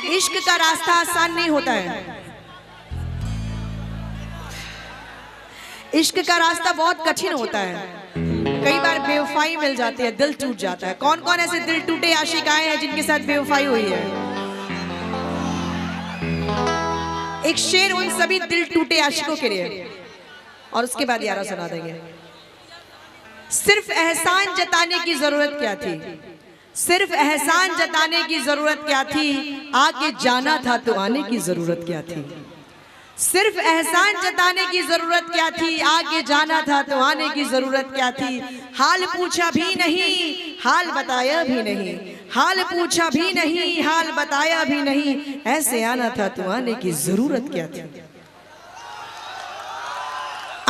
इश्क का रास्ता आसान नहीं होता है। इश्क का रास्ता बहुत कठिन होता है। कई बार बेवफाई मिल जाती है, दिल टूट जाता है। कौन कौन ऐसे दिल टूटे आशिक आए हैं जिनके साथ बेवफाई हुई है? एक शेर उन सभी दिल टूटे आशिकों के लिए, और उसके बाद यारा सुना देंगे। सिर्फ एहसान जताने की जरूरत क्या थी, सिर्फ एहसान जताने की जरूरत क्या थी, आके जाना था तो आने की जरूरत क्या थी। सिर्फ एहसान जताने की जरूरत क्या थी, आगे जाना था तो आने की जरूरत क्या थी। हाल पूछा भी नहीं, हाल बताया भी नहीं, हाल पूछा भी नहीं, हाल बताया भी नहीं, ऐसे आना था तो आने की जरूरत क्या थी।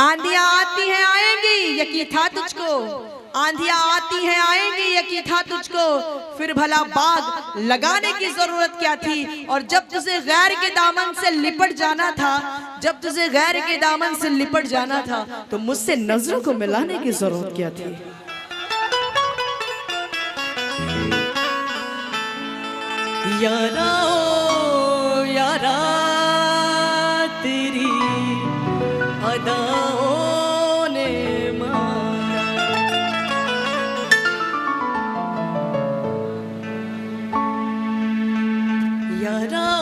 आंधियां आती हैं आएंगी, यकीन था तुझको, आंधियां आती हैं आएंगी, यकीन था तुझको, फिर भला बाग लगाने की जरूरत क्या थी। और जब तुझे गैर के दामन से लिपट जाना था, जब तुझे गैर के दामन से लिपट जाना था, तो मुझसे नजरों को मिलाने की जरूरत क्या थी। यारा ओ यारा तेरी अदाओं ने मारा, यारा